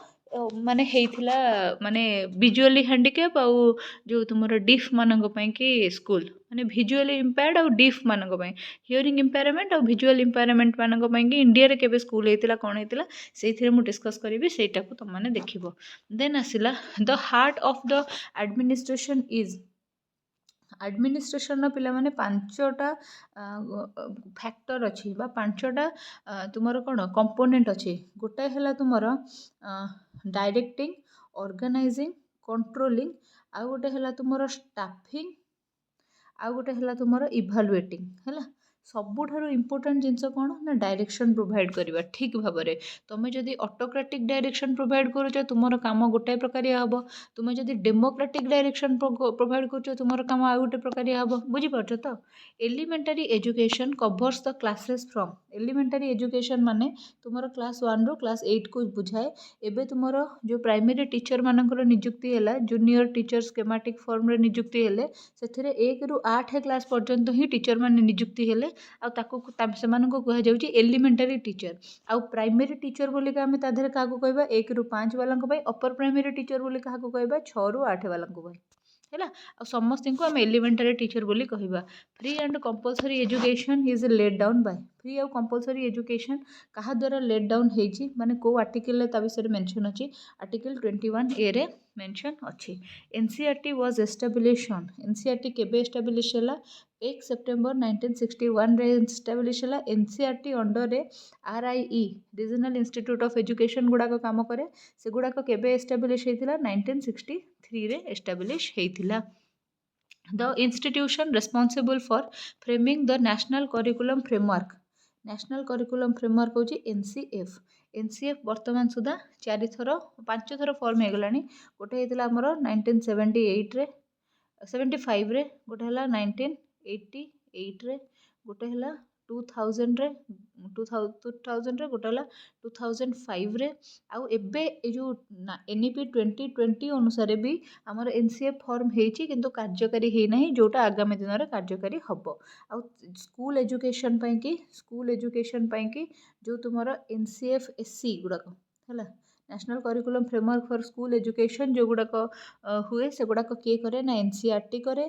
माने हेइथिला माने विजुअली हैंडिकैप आउ जो तुमरो डिफ मानंग पई कि स्कूल माने विजुअली इंपेयर्ड आउ डिफ मानंग पई हियरिंग इंपेयरमेंट आउ विजुअल इंपेयरमेंट मानंग पई कि इंडिया रे केबे स्कूल हेइथिला कोन हेइथिला सेइथिरे मु डिस्कस करिबी सेटा को तुम माने देखिबो देन आसिला the heart of the administration is administration पिला माने पांचटा फैक्टर अच्छी बा पांचटा तुमर कौन कंपोनेंट अच्छी गोटाए है तुमर डायरेक्टिंग ऑर्गेनाइजिंग कंट्रोलिंग आउ गोटे है तुमर स्टाफिंग आउ गोटे है तुमर इभालुएटिंग है सबुठारु इम्पोर्टाट जिनस कौन ना डायरेक्शन प्रोवाइड करवा ठीक भाव में तुम जदि ऑटोक्रेटिक डायरेक्शन प्रोवाइड करुच तुम काम गोटाए प्रकारिया हम तुम जदि डेमोक्रेटिक डायरेक्शन प्रोवाइड करुच तुम काम आ गोटे प्रकारिया हम बुझीपार तो elementary education covers the classes from elementary education माने तुम क्लास 1 रू क्लास 8 को बुझाए एबे तुम जो प्राइमरी टीचर मानकर नियुक्ति है जूनियर टीचर स्केमाटिक फॉर्म रे नियुक्ति हेले से 1 रू 8 क्लास पर्यंत ही टीचर माने नियुक्ति हेले सेमानंको कहा जाउची एलिमेंटारी टीचर आउ प्राइमरी टीचर बोली का आमे ताधरे काको कहबा 1 रू 5 वाला पई अपर प्राइमरी टीचर बोली काको कहबा 6 रू 8 वाला पई हैला आ समस्त को आम एलिमेंटारी टीचर बोली कहबा free and compulsory education is laid down by free और कंपलसरी एजुकेशन कहा द्वारा लेड डाउन होईची माने को आर्टिकल ता विषय मेंशन अछि आर्टिकल 21 ए रे मेंशन अछि NCERT was established on NCERT केबे एस्टैब्लिश होला 1 सेप्टेम्बर 1961 रे एस्टैब्लिश होला एनसीईआरटी अंडर रे RIE regional institute of education गुडाक काम करे से गुडाक केबे एस्टैब्लिश हेतिला 1963 रे एस्टैब्लिश हेतिला the institution responsible for framing the national curriculum framework होची एनसीएफ वर्तमान सुधा 5 थर फॉर्म हो गलानी गोटे हेतिला हमर 1978 रे 75 रे गोटे हला 1988 रे गोटे हला 2000 रे गोटे हला 2005 रे आउ एबे ए जो एनईपी 2020 अनुसार भी हमर एनसीएफ फॉर्म हेची किंतु कार्यकारी हे नाही जोटा आगामी दिन रे कार्यकारी हबो आउ स्कूल एजुकेशन पई कि जो तुमरो एनसीएफ एससी गुडाको हला national curriculum framework for school education जो गुडाक हुए से गुडाक किए करे ना एनसीईआरटी करे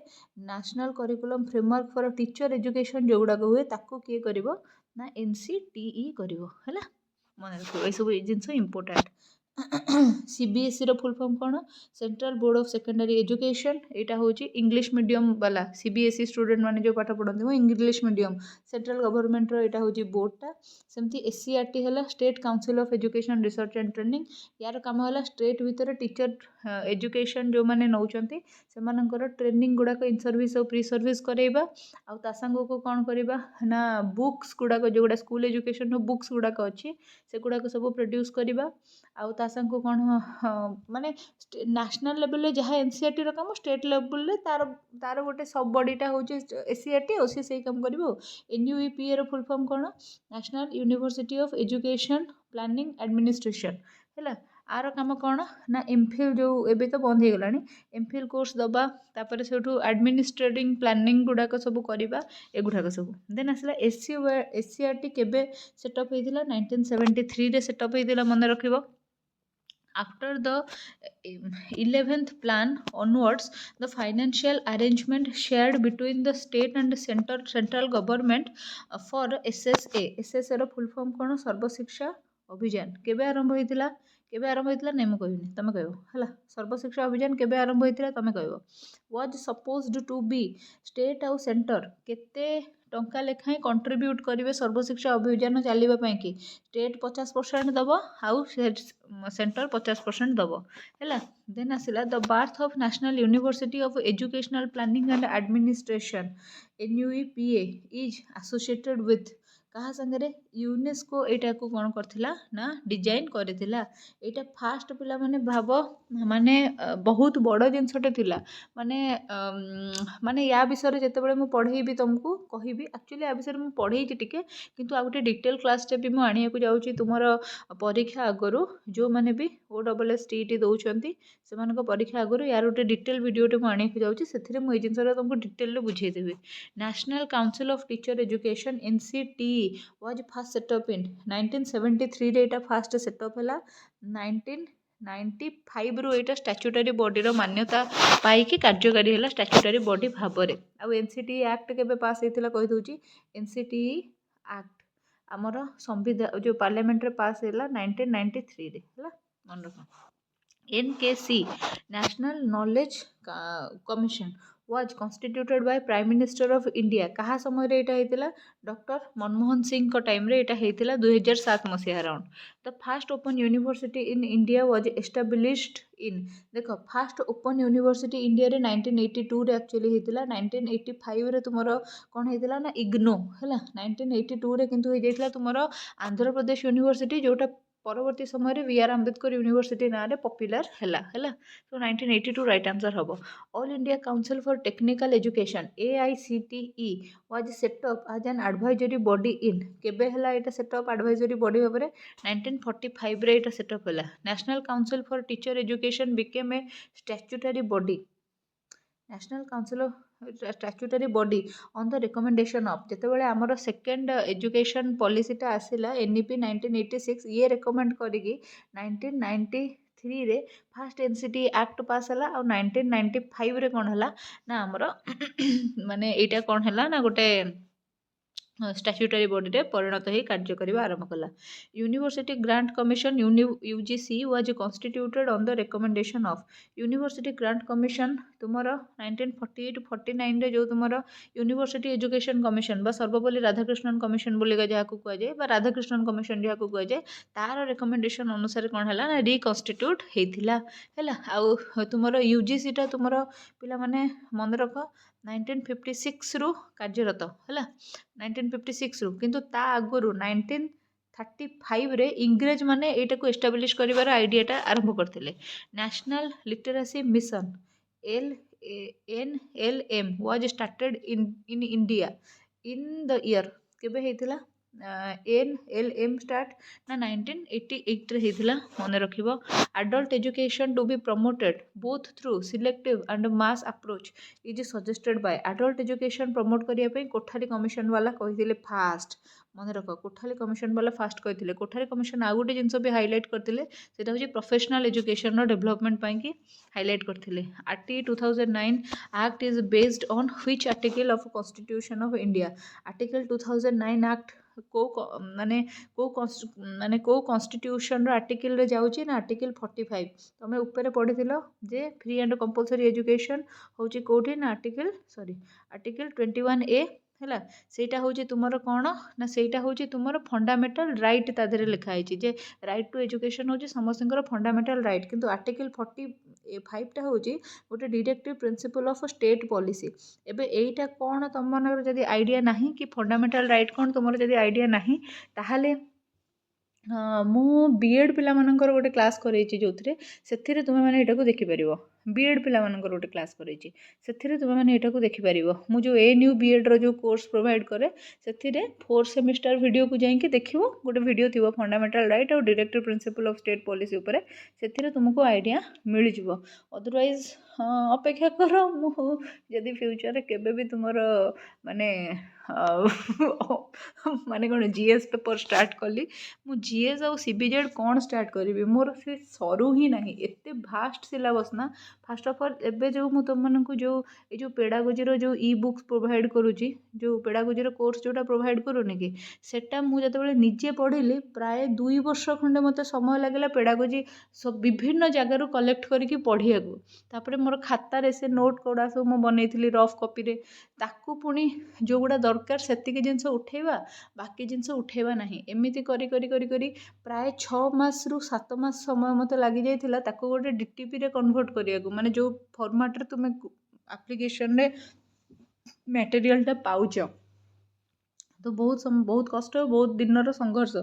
national curriculum framework for teacher education जो गुडाक हुए ताको किए करिवो ना एनसीटीई करिवो हला मन रखो ए सब जिंस इंपोर्टेंट सीबीएसई रो फुल फॉर्म कौन central board of secondary education यहाँ हूँ इंग्लिश मीडियम वाला सीबीएसई स्टूडेंट मैंने जो पाठ पढ़ते वो इंग्लिश मीडियम सेंट्रल गवर्नमेंट रो हूँ बोर्डटा सेमती एससीईआरटी है state council of education research and training यार काम है स्टेट भितर टीचर एजुकेशन जो मैंने नौकरी से ट्रेनिंग गुड़ाक इन सर्विस और प्री सर्विस करवा आउ सांग को कौन करवा ना बुक्स गुड़ाक जो गुड़ा स्कूल एजुकेशन बुक्स गुड़ाक अच्छी से गुड़ाक सब प्रोड्यूस करवा आउ सांग कौन माने नेशनल लेवल जहाँ एनसीईआरटी काम स्टेट लेवल तार गोटे सब बॉडीटा हूँ एससीईआरटी और से काम कर एनयूईपीए फुल फॉर्म कौन national University of education planning administration है आर कम कौन ना एमफिल जो एबे तो बंद हो गलानी एमफिल कोर्स दबा तापर से एडमिनिस्ट्रेटिंग प्लानिंग गुड़ाक सब करवा एगुड़ाक सब देन आसला एससीईआरटी केबे सेटअप होता 1973 रे सेटअप होता मन रख after the 11th plan onwards the financial arrangement shared between the state and central government for SSA ର full form कौन सर्वशिक्षा अभियान केबे आरंभ होइतिला नहीं मैं कहबिनी तमे कहबो हला सर्वशिक्षा अभियान केबे आरंभ होइतिला तमे कहबो was supposed to be state आउ सेंटर केते टंका लेखाएं कंट्रीब्यूट करेंगे सर्वशिक्षा अभियान चलवा कि स्टेट 50% दब आउ सेंटर 50% दब है देन आसला the birth of National University of Educational Planning and Administration NUEPA is associated with कहा संगे यूनेस्को यहाँ को कौन करथिला ना डिजाइन करथिला एटा फास्ट पिला माने भाव माने बहुत बड़ जिनसटे थिला माने माने या विषय जितेबाला मुझे पढ़ेबी तुमको कहबी एक्चुअली या विषय मुझे पढ़े टिके किंतु आ गोटे डिटेल क्लासटे भी मुझे आनिया जाऊँगी तुमर परीक्षा आगु जो मैंने भी OSST दौरान से परीक्षा आगु यार गोटे डिटेल वीडियोटे मुझे आनिया जाऊँगी से मुझे जिनसा तुमको डिटेल बुझेदेवी national council of teacher education NCTE was first set up in 1973 रे एटा फर्स्ट सेटअप है 1995 रु एटा स्टैट्यूटरी बॉडी रो मान्यता पाई कार्यकारी है स्टैट्यूटरी बॉडी भाव में आउ NCTE एक्ट केबे पास होता कही दूची NCTE एक्ट आमर संविधान जो पार्लियामेंट रे पास है 1993 रे है मन रख NKC national knowledge commission was constituted by Prime Minister of India कहा समय रे एटा हेतिला डॉक्टर मनमोहन सिंह को टाइम रे एटा हेतिला 2007 मसीहा around the first open university in India was established इन देखो फर्स्ट ओपन यूनिवर्सिटी इंडिया रे 1982 रे एक्चुअली हेतिला 1985 रे तुमरो कोन हेतिला ना इग्नो हैला 1982 रे किंतु हे जेतला तुमरो आंध्र प्रदेश यूनिवर्सिटी जोटा परवर्ती समय BR अम्बेडकर यूनिवर्सिटी ना रे पॉपुलर हैला तो 1982 राइट आंसर हम All India Council for Technical Education AICTE was set up as an advisory body in केबे हैला एटा सेटअप एडवाइजरी बॉडी भाव में 1945 रे एटा सेटअप हैला national council for teacher education became a statutory body national council of statutory body on the recommendation of जितेबाला आमर second education पॉलिसीटा आसला NEP 1986 ये रिकमेंड करी 1993 रे फर्स्ट NCTE एक्ट पास है और 1995 रे कौन है ना आमर माने एटा कौन है ना गोटे स्टैट्यूटरी बॉडी रे परिणत हो कार्य करने आरंभ कला university grant commission UGC was constituted on the recommendation of university grant commission तुमर 1948-49 रे जो तुमर यूनिवर्सिटी एजुकेशन कमिशन बा सर्वपल्ली राधाकृष्णन कमिशन बोलिका जहाँ को कहुए बा राधाकृष्णन कमिशन जहाँ को कहुए तार रिकमेंडेशन अनुसार कौन है ना रिकन्स्टिट्यूट होता है आउ तुमर UGC टा तुमर पिला माने मन रख 1956 रु कार्यरत है 1956 रु किंतु ता आगुरु 1935 रे इंग्रेज माने एटा को एस्टाब्लिश करिवार आइडियाटा आरंभ करथिले national literacy mission NLM was started in India in the year केबे हेतिला NLM स्टार्ट ना 1988 रे हेतिला मन रखिबो adult education to be promoted both through selective and mass approach is suggested by adult education promote करिया पे Kothari commission वाला कहिथिले fast मन रख Kothari commission वाला फास्ट कहिथिले कोठारी कमिशन आ गोटे जिनस भी हाइलाइट करथिले सेटा होची प्रोफेशनल एजुकेशन रो डेवलपमेंट पाई कि हाइलाइट करथिले RT 2009 act is based on which article of constitution of India article 2009 act को माने को कॉन्स्टिट्यूशन आर्टिकल रे जाउची ना आर्टिकल 45 तमे ऊपर पढ़िथिलो जे फ्री एंड कंपलसरी एजुकेशन होची कोठी ना आर्टिकल 21A है सेटा होची तुमर कौन ना सेटा होची तुमर फंडामेंटल राइट तादरे लिखा है जे राइट टू एजुकेशन होची समस्तଙ୍କର फंडामेंटल राइट किंतु आर्टिकल 45 टा होची गोटे directive principle of state policy एबे एटा कौन तुम मनर जदी आइडिया नहीं कि फंडामेंटल राइट कौन तुमर जदी आइडिया नहीं ताहले मु बीएड पिला मानकर गोटे क्लास करैछि जोथरे सेथिरे तुमे माने एटा को देखि परिबो बीएड पिला मानकर गोटे क्लास करेछि सेथिरे तुमे माने एटाको देखि परिबो मु जो एएनयू बीएड रो जो कोर्स प्रोवाइड करे सेथिरे 4 सेमिस्टर वीडियो को जाई कि देखिबो गोटे वीडियो थिबो फंडामेंटल राइट और directive principle of state policy ऊपर सेथिरे तुमको आइडिया मिल जिवो अदरवाइज अपेक्षा कर मु जदि फ्यूचर केबे भी तुमर माने माने कोन जीएस पेपर स्टार्ट कली मु जीएस और सीबीजेड कौन स्टार्ट करी मोर से सरू ही नहीं एते भास्ट सिलेबस ना फास्ट ऑफ ऑल एबे जो मु तुम मानक जो ये जो पेडागोजी रो जो ई बुक्स प्रोवाइड करूची जो पेडागोजी रो कोर्स जोटा प्रोवाइड करूनी कि सेटा मु जतबेले निजे पढ़िली प्राय 2 वर्ष खंडे मते समय लागला पेडागोजी सब विभिन्न जगह रो कलेक्ट करके पढ़िया को तापरे मोर खाता रे से नोट कोडा सब मु बनेइथिली रफ कॉपी रे ताकू पुणी जो गुड़ा दरकार सेतिके जिनस उठेबा बाकी जिनस उठेबा नहीं एमिति करी करी करी करी प्राय 6 मास रु 7 मास समय मते लागि जाइथिला ताको गोटे डीटीपी रे कन्वर्ट करिया को माने जो फॉर्मेट रे तुमे एप्लिकेशन रे मटेरियल टा पाउच तो बहुत कष्ट बहुत दिन संघर्ष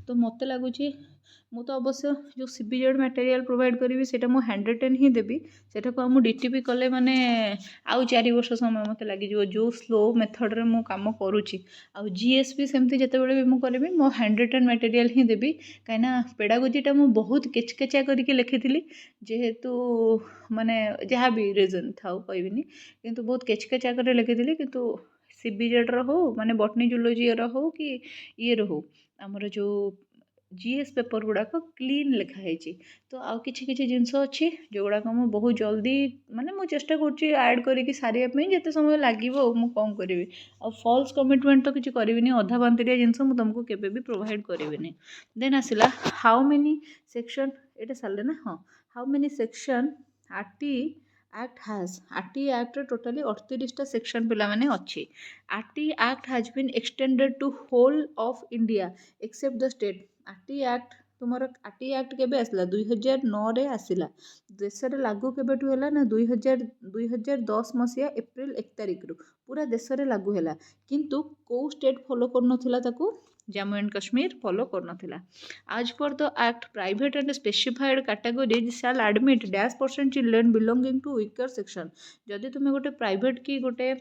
तो मत लगुच मु तो अवश्य जो सीबीजेड मटेरियल प्रोवाइड करी सेटा मु 110 ही देबी सेटा को हम डीटीपी कले माने आउ 4 वर्ष समय मत लगी जो स्लो मेथड रे मु काम करूची आउ जीएसपी सेमती जते बेले भी मु करबी मो 110 मटेरियल ही देबी काइना पेडागोजीटा मु बहुत केचकेचा करके लिखिथिली जेहेतु माने जहाँ भी रीजन थाउ कहबिनी किंतु बहुत केचकेचा कर लिखिथिली किंतु सीबीजेड रो हो माने बॉटनी जूलॉजी रो हो कि ये रो हो हमर जो जीएस पेपर गुड़ाक क्लीन लिखाई तो आउ किछि जिनस अच्छी जो गुड़ाक मु बहुत जल्दी माने मु चेष्टा करुँची ऐड करके सारिया जिते समय लगे मु कौन करी आ फॉल्स कमिटमेंट तो किसी करी अधा बांतरिया जिनस मु तुमको केबे भी प्रोवाइड करी देन आसला हाउ मेनी सेक्शन एटा सारे ना हाँ how many section RT act has RT act totally 38टा सेक्शन पिला माने अच्छी RT act has been extended to whole of India except the state RT act तुमर आरटी एक्ट केबे आसला 2009 रे आसिला देश रे लागू केबेठू हैला ना 2010 मसिया एप्रिल 1 तारिख रु पूरा देश रे लागू हैला किंतु को स्टेट फॉलो करनथिला ताको जम्मू एंड कश्मीर फॉलो करनथिला आज पर the act private and specified categories shall admit -% children belonging to weaker section जदि तुमे गोटे प्राइवेट की गोटे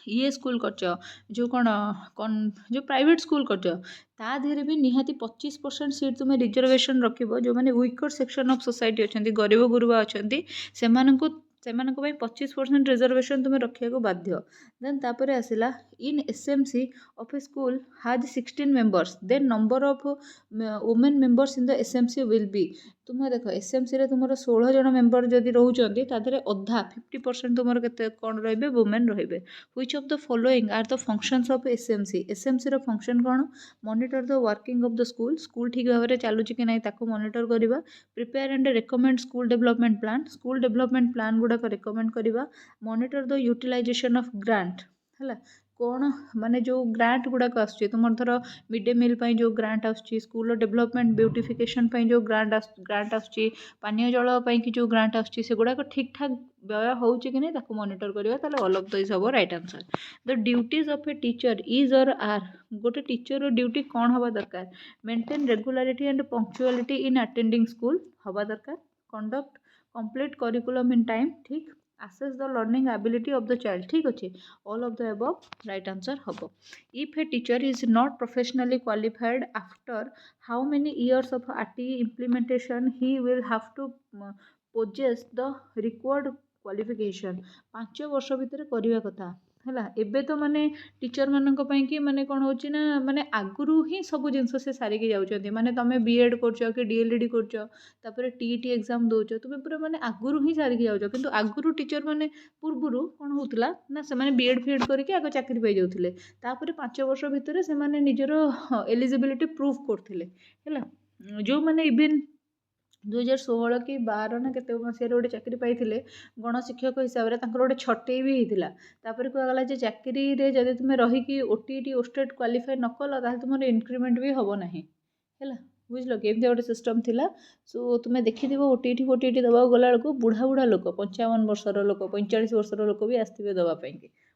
ये स्कूल कर जो कौन जो प्राइवेट स्कूल कर ता देहरे भी निहाती 25% सीट तुम्हें रिजर्वेशन रखिबो जो माने वीकर सेक्शन ऑफ सोसाइटी अछंती गरीब गुरुबा अछंती सेमानंको 25% रिजर्वेशन तुम्हें रखिया को बाध्य देन तापर आसिला in SMC of a school has 16 members then number of women members in the SMC will be तुम देख एसएमसी रे तुमर 16 जन मेंबर जदि रहउचंती तादरे अधा 50% तुमर केते कोन रहबे वुमेन रहबे which of the following are the functions of SMC रो फंक्शन कोन monitor the working of the school ठीक भाव में चलुची कि नहीं ताको मॉनिटर करबा prepare and recommend school development plan गुड़ाक रिकमेंड करबा monitor the utilisation of grant है कौन माने जो ग्रांट गुड़ाक आसुची तुम धर मिड डे मील जो ग्रांट आसुची स्कूल डेवलपमेंट ब्यूटिफिकेशन जो ग्रांट आसुची पानीय जल की जो ग्रांट आसुची से गुड़ाक ठीक ठाक व्यय होउची कि नहीं ताको मॉनिटर करबा ताले ऑल ऑफ दिस हबो right answer the duties of a teacher is or are गोटे टीचर रो ड्यूटी कौन हवा दरकार maintain regularity and punctuality in attending school हवा दरकार conduct complete curriculum in time ठीक assess the learning ability of the child ठीक अच्छे all of the above right answer हबो if a teacher is not professionally qualified after how many years of RTE implementation he will have to possess the required qualification 5 वर्ष भितर करवा कथा है एबे तो माने टीचर मानक कि माने कौन होची ना माने आगुरु ही सब जिनस से सारिकी जाउछंती माने तमे बीएड करछो कि डीएलडी करछो तापर टीईटी एग्जाम दोछो तुमे पूरा माने आगुरु ही सारिकी जाउछो किंतु आगुरु टीचर माने पूर्वरु कौन होतला ना से माने बीएड फीएड करके आगो चाकरी पाई जाउथिले तापर 5 वर्ष भितर से माने निजरो एलिजिबिलिटी प्रूफ करथिले हैला जो माने इवन 2016 कि 12 ना केते मसिया गोटे चाकरी पाइथिले गणशिक्षक हिसाब से गोटे छटई भी होता तापर कहगला जे चाकरी रे जदि तुम रहीकि ओटीटी ओस्टेट क्वालिफाई न कल ताल तुम इंक्रीमेंट भी हम ना है बुझल कि एमती गोटे सिस्टम थिला सो तुम्हें देखी ओटीटी फोटीटी दवा गला बुढ़ा बुढ़ा लोक 55 वर्षर लोक 45 वर्षर लोक भी आसते दवापाई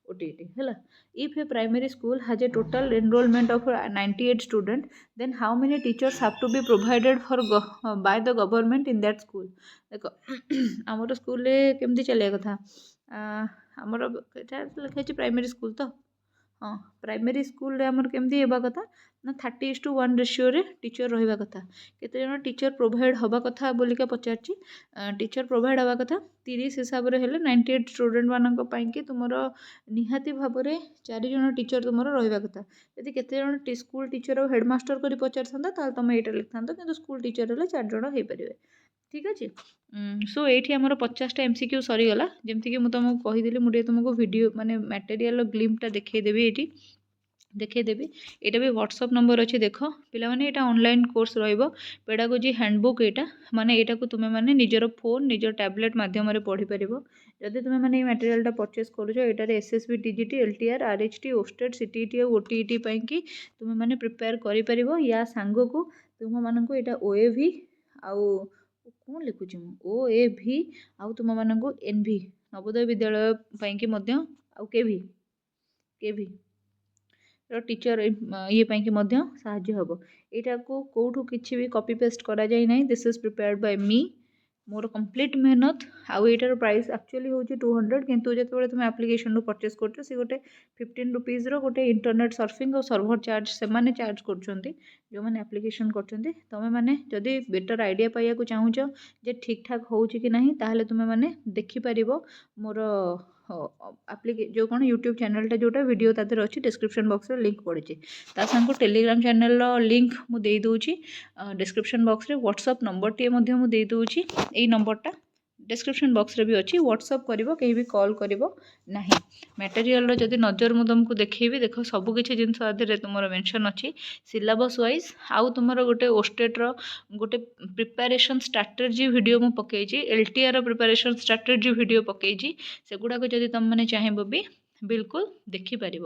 OTET है। If a primary school has a total enrollment of 98 students, then how many teachers have to be provided by the government in that school? देखो आमर स्कूल केमती चलिया कथा आमर लिखाई प्राइमरी स्कूल तो हाँ प्राइमरी स्कूल आमर केमती होगा कथा ना 30:1 रेशियो रे टीचर रहा कथा केते जन टीचर प्रोवाइड हवा कथा बोलिका पचारची टीचर प्रोवाइड हवा कथा 30 हिसाब रे हेले 98 स्टूडेंट मानक पाइंकी तुमर निहाती भाव में 4 जन टीचर तुमर रहा कथा यदि केते जन स्कूल टीचर और हेडमास्टर करी पचारथांता ताल तुम एटा लिखथांता किंतु स्कूल टीचर हेले 4 जन हो पारे ठीक अच्छे। सो ये आमर 50टा MCQ सरीगला जमती कि मुझे तुमको कहीदेली मुझे तुमको वीडियो माने मटेरियल ग्लिम्पटा देखईदेवी ये देखईदेवी यहाँ भी व्हाट्सअप नंबर अच्छे देख पाने यहाँ ऑनलाइन कोर्स पेडागोजी हैंडबुक यहाँ माने यहाँ को तुम्हें माने निजर फोन निजर टैबलेट माध्यम पढ़ी पार जदि तुम्हें माने मटेरियल परचेस करुच यहाँ SSB TGT LTR RHT OSTET CTET और OTET पाई तुम्हें माने प्रिपेयर कर या सांग को तुम मानक यहाँ OAV आउ कौन लिखुची OAV आउ तुम मानक NV नवोदय विद्यालय पाई आउ केवी टीचर ये पाई साहाय्य हम यहाँ को कौटू किसी भी कॉपी पेस्ट करा जाए ना this is prepared by me more complete मेहनत आउ यार प्राइस एक्चुअली हूँ 200 किंतु जो तुम एप्लिकेशन परचेस कर सी गोटे 15 रुपीज गोटे इंटरनेट सर्फिंग और सर्वर चार्ज से चार्ज कर जो मैंने एप्लिकेशन कर तुम्हें मैंने जदि बेटर आइडिया पाइबा चाहूच जे ठीक ठाक हो कि ना ताहले तुम्हें मैंने देखिपर मोर जो कौन यूट्यूब चैनलटा जोटा वीडियो तादर अच्छी डिस्क्रिप्शन बॉक्स में लिंक पड़ी सांग टेलीग्राम चैनल लिंक मुझे दूची डिस्क्रिप्शन बॉक्स में व्हाट्सअप नंबर टे मुझे दूची यही नंबरटा डिस्क्रिप्शन बॉक्स रे भी अच्छी व्हाट्सअप करिवो कहीं भी कॉल करिवो नहीं मटेरियल जदि नजर मु तुमको देखी देख सबकि जिनस आधे तुम मेंशन अच्छी सिलेबस वाइज आउ तुम गोटे ओस्टेट गोटे प्रिपेरेशन स्ट्रैटेजी वीडियो मु पकई LTR प्रिपेरेशन स्ट्रैटेजी वीडियो पकई से गुड़ाक जदि तुम मैंने चाहब भी बिल्कुल देखिपर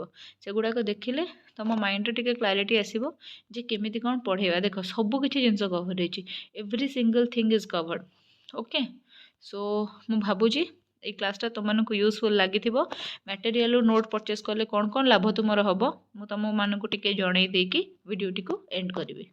से गुड़ाक देखिले तुम माइंड टे क्लारिटी आसो जे केमी कौन पढ़ेगा देख सबकि जिन कवर होती every single thing is covered okay so मु भावुची ये क्लासटा तुमको यूजफुल लगी मटेरियल नोट परचेस कले कौन कौन लाभ तुम हम मु तुम मानक टे जन देकी वीडियोटी को एंड करी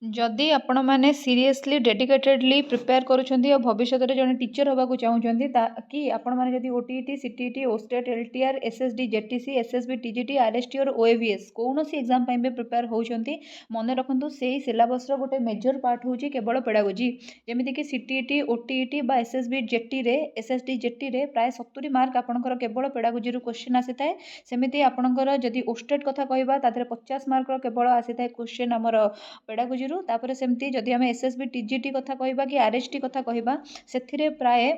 जदि आपण मैंने सीरियसली डेडिकेटेडली प्रिपेयर करुँच भविष्य में जड़े टीचर होगा चाहूँगी कि आपण मैंने जब OTET CTET OSTET LTR SSD JTC SSB TGT RST और OAVS कौन सी एग्जाम भी प्रिपेयर होती मन रखु से सिलेबस गोटे मेजर पार्ट हूँ केवल पेडागोजी जमीक CTET OTET बा SSB JT रे SSD JT रे प्राय 70 मार्क आपंकर केवल पेडागोजी क्वेश्चन आसी थाए सेमती आपंकर जदि OSTET कथा कहवा 50 मार्क केवल आसी थाए क्वेश्चन आमर पेडागोजी तापर सेमती जदि आम SSB TGT कथा कहवा कि RST कथा कहवा से प्राय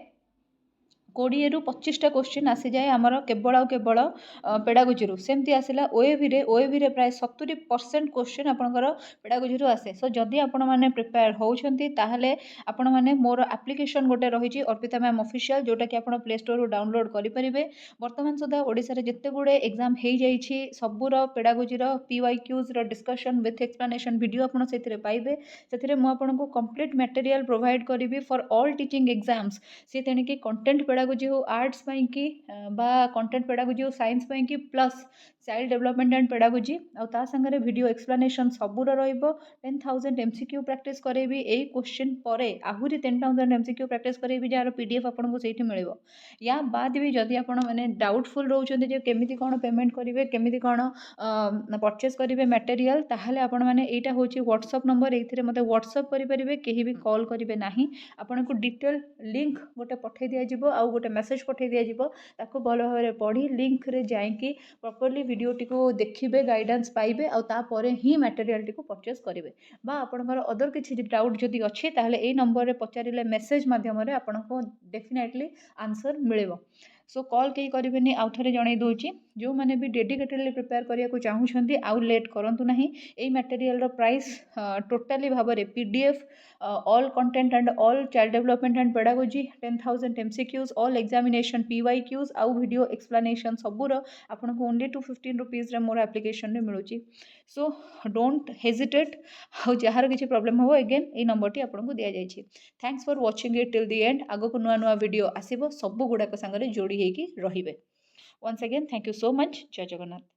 20 ରୁ 25टा क्वेश्चन आसी जाए आमर केवल आउ केवल पेडागोजी सेमती आसला OAV रे प्राय 70% क्वेश्चन आपंकर पेडागोजी आसे सो जदि आपण मैंने प्रिपेयर होउछंती ताहले आपण मैंने मोर एप्लिकेशन गोटे रही अर्पिता मैम ऑफिशियल जोटा कि आप प्ले स्टोर डाउनलोड करेंगे बर्तमान सुधा ओडिशा जिते गुड़े एग्जाम हो जाइए सबूर pedagogy PYQs discussion with explanation video आप पाइबे से मुझे कंप्लीट मटेरियल प्रोवाइड करी फॉर ऑल टीचिंग एग्जाम्स सी तेणिकी कंटेंट पेडागोजी हो आर्ट्स की कंटेंट पेडागोजी हो साइंस की plus child development and pedagogy आ संगे वीडियो एक्सप्लेनेशन सबूर र10,000 MCQ प्रैक्टिस करेबी यही क्वेश्चन पर आहरी 10,000 MCQ प्रैक्टिस करेबी जार PDF आपको से मिल या बाद भी जदि आप मैंने डाउटफुल रोचे केमी कौन पेमेंट करेंगे केमी कौन परचेस करेंगे मटेरियल ताहले आपण मैंने यहाँ हूँ व्हाट्सअप नंबर ये मत व्हाट्सअप करेंगे कहीं भी कॉल करेंगे ना आपन को डिटेल लिंक गोटे पठे दिज्व आउ गोटे मेसेज पठे दिज्व ताको भल भाव पढ़ी लिंक रे जाइकी प्रॉपर्ली वीडियोटी को देखिए गाइडेंस पाइबे आ तापर ही मटेरियल को परचेस करेंगे बा आपनकर अदर किसी डाउट जदि अच्छी ताहले ए नंबर रे पचारिले मेसेज माध्यम आपको डेफिनेटली आंसर मिलेबो सो कॉल कहीं करेंगे आउ थे जन दूसरी जो मैंने भी डेडिकेटेडली प्रिपेयर करने को चाहूँगी आउ लेट करूँ ना यही मटेरियल प्राइस टोटाली भाव में PDF all content and all child development and pedagogy 10,000 MCQs all examination PYQs आउ वीडियो एक्सप्लेनेशन सबूर आपको ओनली 215 रुपीज मोर एप्लिकेशन में मिलूँ सो डोंट हेजिटेट आउ जार किसी प्रॉब्लम हो अगेन ये नंबर टी आपको दि जाइए thanks for watching it till the end आगो को नुआ नुआ वीडियो आसो सब गुड़ाक सागर जोड़ी तैयारी होइकी रहिबे। Once again thank you so much. जय जगन्नाथ।